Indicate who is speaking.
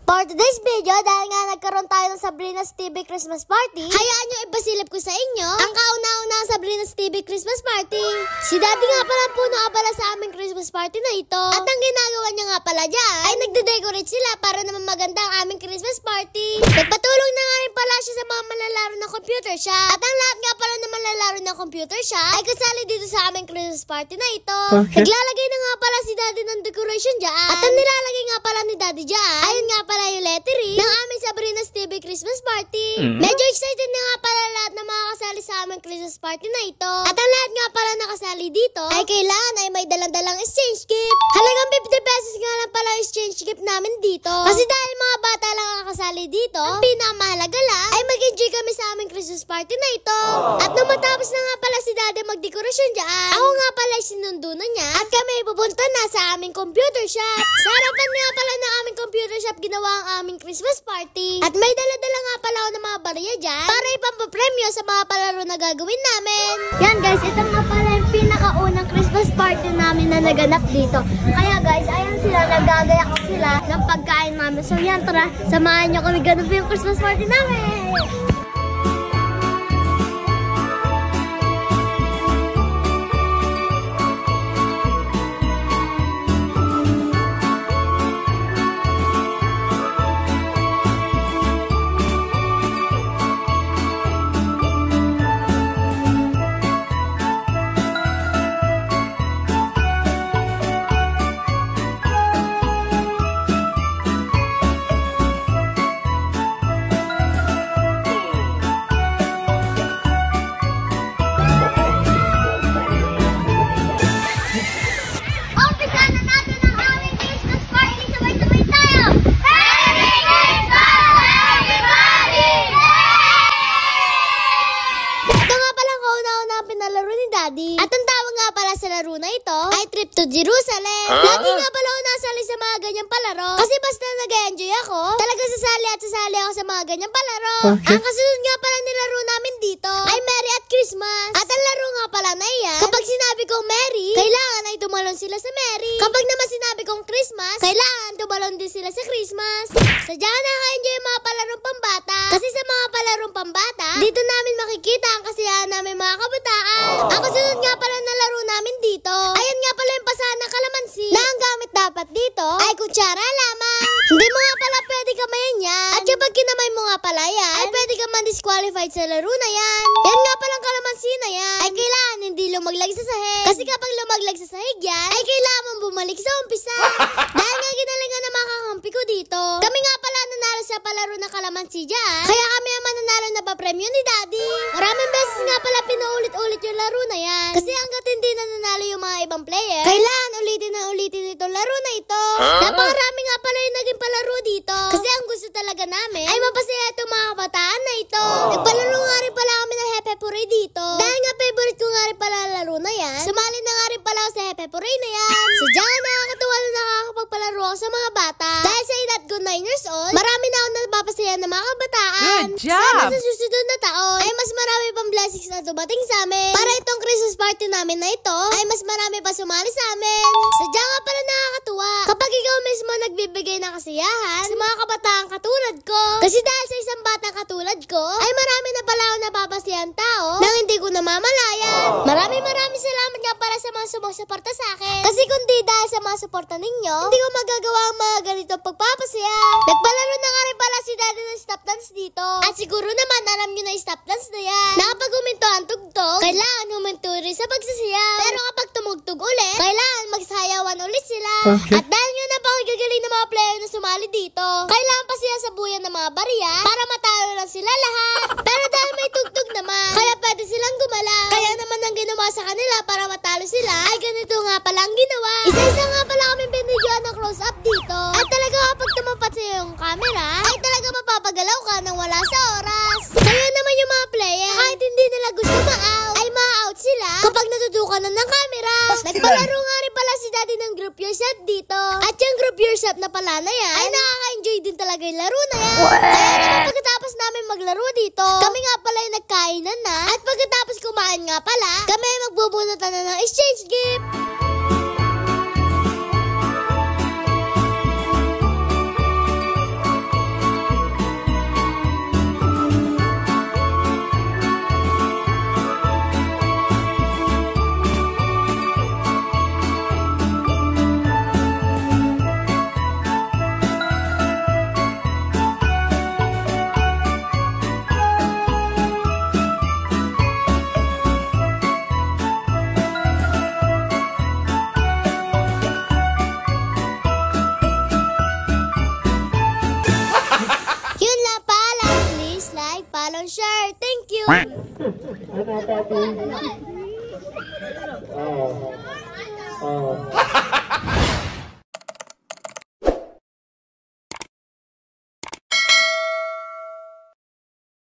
Speaker 1: For today's video, dahil nga nagkaroon tayo ng Sabrina's TV Christmas Party, hayaan nyo ipasilip ko sa inyo ang kauna-unang Sabrina's TV Christmas Party. Si Daddy nga pala puno abala sa aming Christmas party na ito. At ang ginagawa niya nga pala dyan, ay nagde-decorate sila para naman maganda ang aming Christmas party. Nagpatulong na nga rin pala siya sa mga malalaro ng computer shop. At ang lahat nga pala na malalaro ng computer shop ay kasali dito sa aming Christmas party na ito. Naglalagay na nga pala si Daddy ng decoration dyan. At ang nilalagay nga pala ni Daddy dyan, ayun nga pala yung lettering ng aming Sabrina's TV Christmas Party. Medyo excited na nga pala lahat na makakasali sa aming Christmas party na ito. At ang lahat nga pala nakasali dito ay kailangan ay may dalang-dalang exchange gift. Halagang 50 pesos nga lang pala yung exchange gift namin dito. Kasi dahil mga bata lang ang kasali dito, ang pinakamahalaga lang ay mag-enjoy kami sa aming Christmas party na ito. At nung matapos na nga pala si Daddy magdekorasyon dyan, ako nga pala ay sinundo na niya at kami ay pupunta na sa aming computer shop. Sa harapan nga pala ng aming computer shop ginawa ang aming Christmas party. At may dala-dala nga pala ako ng mga barya dyan para ipampapremyo sa mga palaro na gagawin namin. Yan guys, ito nga pala yung pinakaunang Christmas party namin na naganap dito. Kaya guys, ayan sila, nagagayak sila ng pagkain namin. So yan, tara, samahan nyo kami ganun yung Christmas party namin. At ang tawag nga pala sa laro na ito ay Trip to Jerusalem. Lagi nga pala ako nasali sa mga ganyang palaro. Kasi basta nag-enjoy ako, talaga sasali ako sa mga ganyang palaro. Ang kasunod nga pala nilaro namin dito ay Merry at Christmas. At ang laro nga pala na iyan, kapag sinabi kong Merry, kailangan ay tumalon sila sa Merry. Kapag naman sinabi kong Christmas, kailangan tumalon din sila sa Christmas. Sadyang nakaka-enjoy yung mga palarong pambata. Kasi sa mga palarong pambata, dito namin makikita ang kasiyahan namin mga kabataan. Ang kasunod nga pala na laro namin dito, ayan nga pala yung pasahan ng kalamansi na ang gamit dapat dito ay kutsara lamang. Hindi mo nga pala pwede kamayan yan. At kapag kinamay mo nga pala yan, ay pwede ka man disqualified sa laro na yan. Yan nga palang kalamansi na yan ay kailangan hindi lumaglag sa sahig. Kasi kapag lumaglag sa sahig yan, ay kailangan mong bumalik sa umpisa. Dahil nga ginalingan na makakampi ko dito, kami nga pala nanalo sa palaro ng kalamansi dyan. Kaya kami ang mananalo na papremyo ni Daddy. Maraming beses nga pala pinaulit-ulit yung laro na yan. Kasi hanggat hindi na nanalo yung mga ibang player, kailangan ulitin na ulitin itong laro na ito. Napakarami nga pala yung naging palaro dito. Kasi ang gusto talaga namin ay mapasaya itong mga kabataan na ito. Nagpalaro nga rin pala kami ng Happy Puri dito. Dahil nga favorite ko nga rin pala laro na yan, sumali na nga rin pala ako sa Happy Puri na yan. Sadyang nakakatuwa na nakakapagpalaro ako sa mga bata. Dahil sa edad ko 9 years old, marami na ako napapasaya ng mga kabataan.
Speaker 2: Good job!
Speaker 1: Sana sa susunod na taon ay mas marami pang blessings na dumating sa amin. Para itong Christmas party namin na ito ay mas marami pa sumali sa amin. Sadya nga pala nakakatuwa kapag ikaw mismo nagbibigay ng kasiyahan sa mga kabataan katulad ko. Kasi dahil sa isang batang katulad ko ay marami na pala ako napapasayang tao nang hindi ko namamalayan. Maraming salamat nga pala sa mga sumusuporta sa akin. Kasi kung di dahil sa mga suporta ninyo, hindi ko magagawa ang mga ganito pagpapasaya. Nagpalaro na nga rin pala si Daddy ng stop dance dito. At siguro naman alam nyo na yung stop dance na yan. Na kapag huminto ang tugtog, kailangan huminto rin sa pagsasayaw. Pero kapag tumugtog ulit, kailangan magsayawan ulit sila. At dahil nyo na pakagagaling ng mga player na sumali dito, kailangan pa siya sabuyan ng mga barya para matalo lang sila lahat. Pero dahil may tugtog naman, kaya pwede silang gumalaw. Kaya naman ang ginawa sa kanila para matalo sila ay ganito nga pala ang ginawa. Isa-isa nga pala kami binigyan ng close-up dito. At talaga kapag tumapat sa yung camera, ay talaga mapapagalaw ka nang wala sa oras. Kaya naman yung mga player, kahit hindi nila gusto ma-out, ay ma-out sila kapag natutukan na ng camera. Nagpalaro nga rin pala si Daddy ng group yourself dito. At yung group yourself na pala na yan, ay nakaka-enjoy din talaga yung laro na yan. Kaya naman pagkatapos namin maglaro dito, kami nga pala yung nagkainan na. At pagkatapos kumain nga pala, kami magbubunutan na ng exchange gift.
Speaker 2: Papi. Oh. Oh.